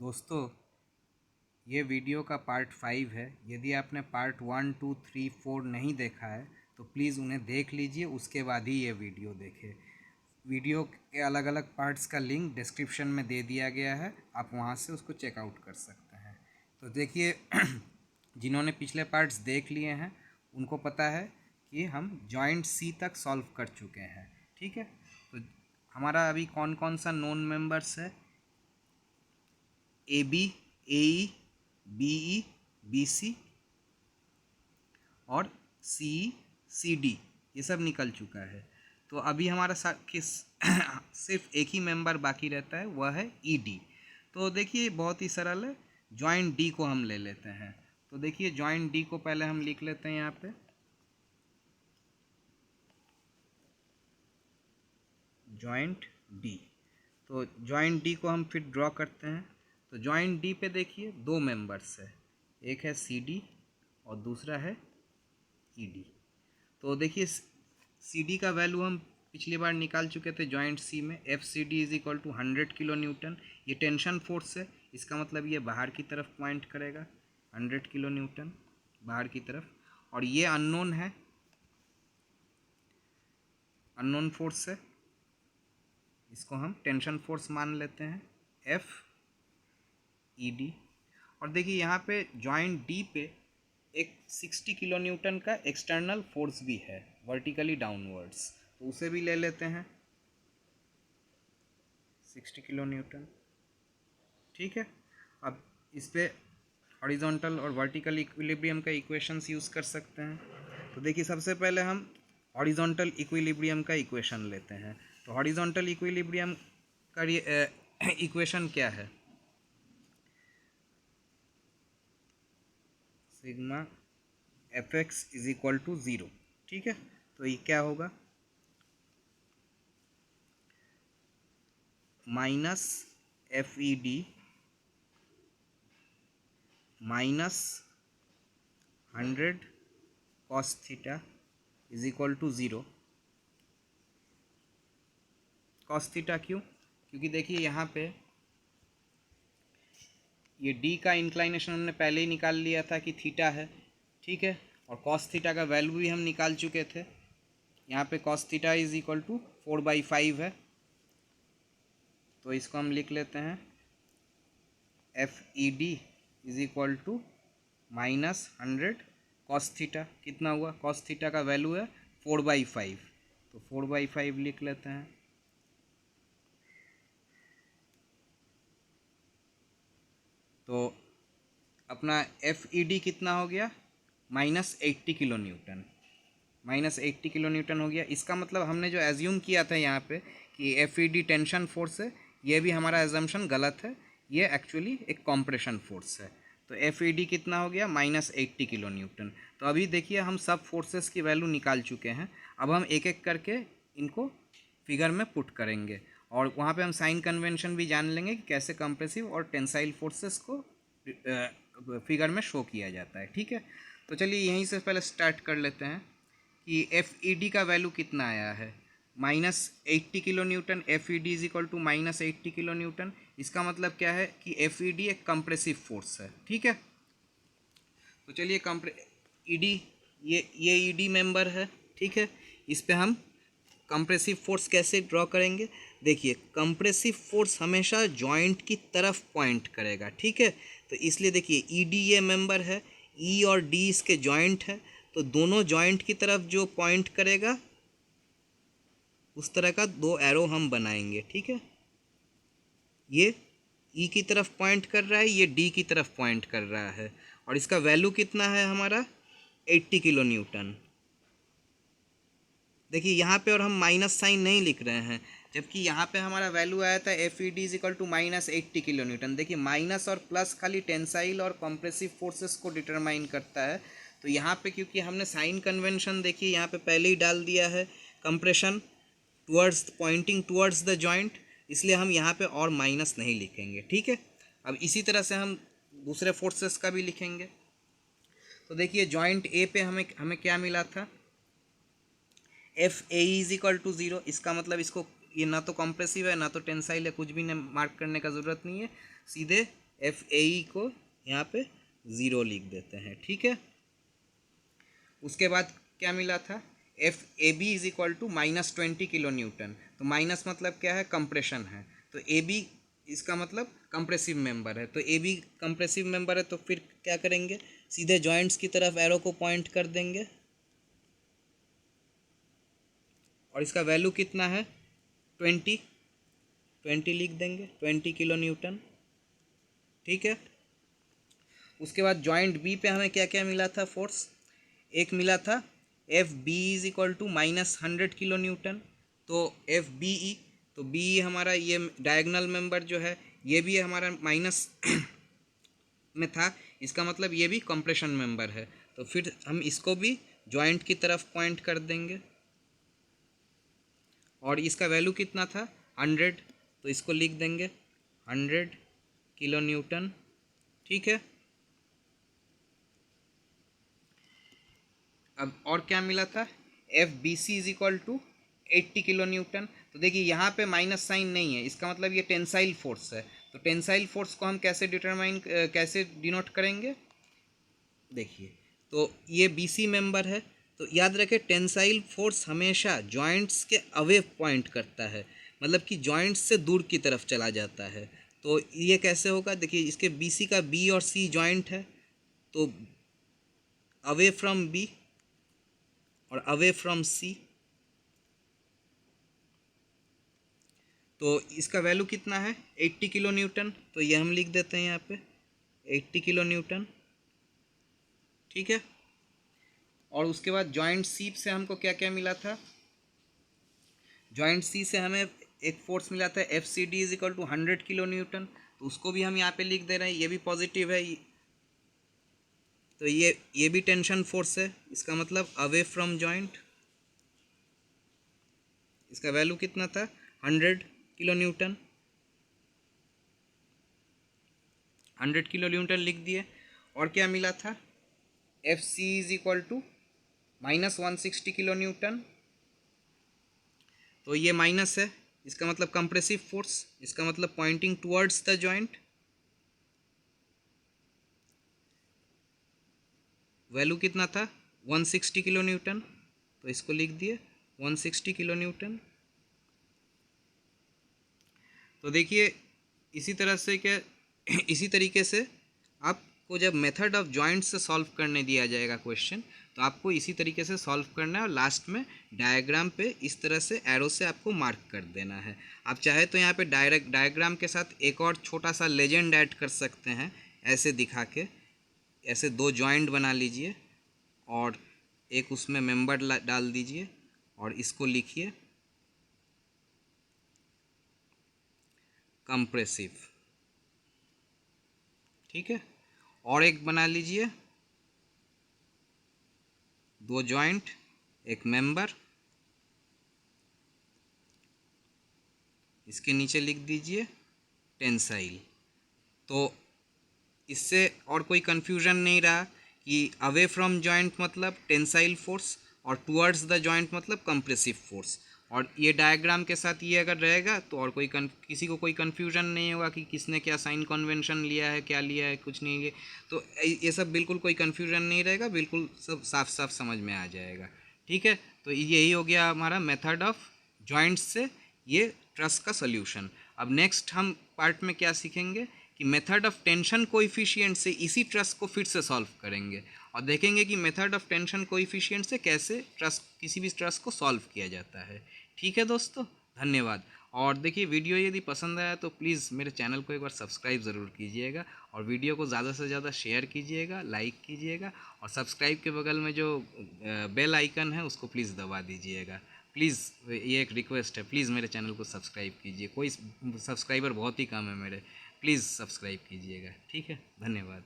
दोस्तों, ये वीडियो का पार्ट 5 है। यदि आपने पार्ट 1, 2, 3, 4 नहीं देखा है तो प्लीज़ उन्हें देख लीजिए, उसके बाद ही ये वीडियो देखें। वीडियो के अलग अलग पार्ट्स का लिंक डिस्क्रिप्शन में दे दिया गया है, आप वहाँ से उसको चेकआउट कर सकते हैं। तो देखिए जिन्होंने पिछले पार्ट्स देख लिए हैं उनको पता है कि हम जॉइंट सी तक सॉल्व कर चुके हैं। ठीक है, तो हमारा अभी कौन कौन सा नॉन मेंबर्स है? A B, A E, B E, B C और सी ई, सी डी, ये सब निकल चुका है। तो अभी हमारा सिर्फ एक ही मेंबर बाकी रहता है, वह है ई डी। तो देखिए बहुत ही सरल है, जॉइंट डी को हम ले लेते हैं। तो देखिए जॉइंट डी को पहले हम लिख लेते हैं यहाँ पे, जॉइंट डी। तो जॉइंट डी को हम फिर ड्रॉ करते हैं। तो जॉइंट डी पे देखिए दो मेंबर्स है, एक है सी डी और दूसरा है ई डी। तो देखिए सी डी का वैल्यू हम पिछली बार निकाल चुके थे जॉइंट सी में, F C D is equal to 100 kilo newton. ये टेंशन फोर्स है, इसका मतलब ये बाहर की तरफ पॉइंट करेगा, 100 किलो न्यूटन बाहर की तरफ। और ये अननोन है, अननोन फोर्स है, इसको हम टेंशन फोर्स मान लेते हैं, एफ ई डी। और देखिए यहाँ पे जॉइंट डी पे एक 60 किलो न्यूटन का एक्सटर्नल फोर्स भी है, वर्टिकली डाउनवर्ड्स, तो उसे भी ले लेते हैं, 60 किलो न्यूटन। ठीक है, अब इस पे हॉरिजॉन्टल और वर्टिकल इक्विलिब्रियम का इक्वेशंस यूज़ कर सकते हैं। तो देखिए सबसे पहले हम हॉरिजॉन्टल इक्विलिब्रियम का इक्वेशन लेते हैं। तो हॉरिजॉन्टल इक्विलिब्रियम का इक्वेशन क्या है? Sigma F X is equal to 0। ठीक है, तो ये क्या होगा? Minus F E D minus 100 cos theta is equal to 0। Cos theta क्यों? क्योंकि देखिए यहाँ पे ये डी का इंक्लाइनेशन हमने पहले ही निकाल लिया था कि थीटा है। ठीक है, और कॉस थीटा का वैल्यू भी हम निकाल चुके थे। यहाँ पे cos theta is equal to 4/5 है, तो इसको हम लिख लेते हैं F E D is equal to minus 100 cos theta. कितना हुआ? कॉस थीटा का वैल्यू है 4/5, तो 4/5 लिख लेते हैं। तो अपना एफ ई डी कितना हो गया? -80 किलो न्यूटन, -80 किलो न्यूटन हो गया। इसका मतलब हमने जो एज्यूम किया था यहाँ पे कि F E D tension force है, ये भी हमारा एजम्पशन गलत है, ये एक्चुअली एक कॉम्प्रेशन फोर्स है। तो एफ ई डी कितना हो गया? -80 किलो न्यूटन। तो अभी देखिए हम सब फोर्सेस की वैल्यू निकाल चुके हैं। अब हम एक एक करके इनको फिगर में पुट करेंगे और वहाँ पे हम साइन कन्वेंशन भी जान लेंगे कि कैसे कंप्रेसिव और टेंसाइल फोर्सेस को फिगर में शो किया जाता है। ठीक है, तो चलिए यहीं से पहले स्टार्ट कर लेते हैं कि एफ ई डी का वैल्यू कितना आया है, -80 kilo newton. F E D is equal to -80 kilo newton. इसका मतलब क्या है कि एफ ई डी एक कंप्रेसिव फोर्स है। ठीक है, तो चलिए ई डी, ये ई डी मेंबर है। ठीक है, इस पे हम कंप्रेसिव फोर्स कैसे ड्रॉ करेंगे? देखिए कंप्रेसिव फोर्स हमेशा जॉइंट की तरफ पॉइंट करेगा। ठीक है, तो इसलिए देखिए ई डी ये मेंबर है, ई और डी इसके जॉइंट है, तो दोनों जॉइंट की तरफ जो पॉइंट करेगा उस तरह का दो एरो हम बनाएंगे। ठीक है, ये ई की तरफ पॉइंट कर रहा है, ये डी की तरफ पॉइंट कर रहा है, और इसका वैल्यू कितना है हमारा? 80 किलो न्यूटन। देखिए यहाँ पे और हम माइनस साइन नहीं लिख रहे हैं, जबकि यहाँ पे हमारा वैल्यू आया था F E D is equal to -80 kilo newton. देखिए माइनस और प्लस खाली टेंसाइल और कॉम्प्रेसिव फोर्सेस को डिटरमाइन करता है। तो यहाँ पे क्योंकि हमने साइन कन्वेंशन देखिए यहाँ पे पहले ही डाल दिया है, compression towards, pointing towards the joint, इसलिए हम यहाँ पे और माइनस नहीं लिखेंगे। ठीक है, अब इसी तरह से हम दूसरे फोर्सेस का भी लिखेंगे। तो देखिए जॉइंट ए पे हमें क्या मिला था? F A is equal to 0। इसका मतलब इसको, ये ना तो कॉम्प्रेसिव है ना तो टेंसाइल है, कुछ भी मार्क करने का ज़रूरत नहीं है, सीधे एफ ए ई को यहाँ पे 0 लिख देते हैं, ठीक है। उसके बाद क्या मिला था, F A B is equal to -20 kilo newton. तो माइनस मतलब क्या है, कंप्रेशन है, तो ए बी इसका मतलब कंप्रेसिव मेंबर है, तो ए बी कंप्रेसिव मेंबर है, तो फिर क्या करेंगे, सीधे जॉइंट्स की तरफ एरो को पॉइंट कर देंगे और इसका वैल्यू कितना है 20 लिख देंगे, 20 किलो न्यूटन, ठीक है। उसके बाद जॉइंट बी पे हमें क्या क्या मिला था फोर्स, एक मिला था F B is equal to -100 kilo newton. तो एफ बी ई, तो बी ई हमारा ये डायगनल मेंबर जो है ये भी हमारा माइनस में था, इसका मतलब ये भी कंप्रेशन मेंबर है, तो फिर हम इसको भी जॉइंट की तरफ पॉइंट कर देंगे और इसका वैल्यू कितना था 100, तो इसको लिख देंगे 100 किलो न्यूटन, ठीक है। अब और क्या मिला था, F B C is equal to 80 kilo newton. तो देखिए यहाँ पे माइनस साइन नहीं है, इसका मतलब ये टेंसाइल फोर्स है। तो टेंसाइल फोर्स को हम कैसे कैसे डिनोट करेंगे, देखिए, तो ये बी सी मेंबर है, तो याद रखें टेंसाइल फोर्स हमेशा जॉइंट्स के अवे पॉइंट करता है, मतलब कि जॉइंट्स से दूर की तरफ चला जाता है। तो ये कैसे होगा, देखिए इसके बी सी का बी और सी जॉइंट है, तो अवे फ्रॉम बी और अवे फ्रॉम सी, तो इसका वैल्यू कितना है 80 किलो न्यूटन, तो ये हम लिख देते हैं यहाँ पे 80 किलो न्यूटन, ठीक है। और उसके बाद जॉइंट सी से हमको क्या क्या मिला था, जॉइंट सी से हमें एक फोर्स मिला था F C D is equal to 100 kilo newton, तो उसको भी हम यहाँ पे लिख दे रहे हैं, ये भी पॉजिटिव है, तो ये भी टेंशन फोर्स है, इसका मतलब अवे फ्रॉम जॉइंट, इसका वैल्यू कितना था 100 किलो न्यूटन, 100 किलो न्यूटन लिख दिए। और क्या मिला था, F C is equal to -160 kilo newton, तो ये माइनस है, इसका मतलब कंप्रेसिव फोर्स, इसका मतलब pointing towards the joint, value कितना था 160 किलो न्यूटन, तो इसको लिख दिए 160 किलो न्यूटन। तो देखिए इसी तरह से क्या इसी तरीके से आपको जब मेथड ऑफ जॉइंट से सॉल्व करने दिया जाएगा क्वेश्चन, तो आपको इसी तरीके से सॉल्व करना है और लास्ट में डायग्राम पे इस तरह से एरो से आपको मार्क कर देना है। आप चाहे तो यहाँ पे डायरेक्ट डायग्राम के साथ एक और छोटा सा लेजेंड ऐड कर सकते हैं, ऐसे दिखा के, ऐसे दो जॉइंट बना लीजिए और एक उसमें मेंबर डाल दीजिए और इसको लिखिए कंप्रेसिव, ठीक है। और एक बना लीजिए दो जॉइंट एक मेंबर, इसके नीचे लिख दीजिए टेंसाइल। तो इससे और कोई कन्फ्यूजन नहीं रहा कि अवे फ्रॉम जॉइंट मतलब टेंसाइल फोर्स और टुवर्ड्स द जॉइंट मतलब कंप्रेसिव फोर्स। और ये डायग्राम के साथ ये अगर रहेगा तो और किसी को कोई कन्फ्यूजन नहीं होगा कि किसने क्या साइन कन्वेंशन लिया है, क्या लिया है, कुछ नहीं है। तो ये सब बिल्कुल कोई कन्फ्यूजन नहीं रहेगा, बिल्कुल सब साफ साफ समझ में आ जाएगा, ठीक है। तो यही हो गया हमारा मेथड ऑफ जॉइंट्स से ये ट्रस का सोल्यूशन। अब नेक्स्ट हम पार्ट में क्या सीखेंगे कि मेथड ऑफ टेंशन कोएफिशिएंट से इसी ट्रस को फिर से सॉल्व करेंगे और देखेंगे कि मेथड ऑफ टेंशन कोएफिशिएंट से कैसे ट्रस किसी भी ट्रस को सॉल्व किया जाता है, ठीक है दोस्तों, धन्यवाद। और देखिए वीडियो यदि पसंद आया तो प्लीज़ मेरे चैनल को एक बार सब्सक्राइब ज़रूर कीजिएगा और वीडियो को ज़्यादा से ज़्यादा शेयर कीजिएगा, लाइक कीजिएगा और सब्सक्राइब के बगल में जो बेल आइकन है उसको प्लीज़ दबा दीजिएगा। प्लीज़ ये एक रिक्वेस्ट है, प्लीज़ मेरे चैनल को सब्सक्राइब कीजिए, कोई सब्सक्राइबर बहुत ही कम है मेरे, प्लीज़ सब्सक्राइब कीजिएगा, ठीक है, धन्यवाद।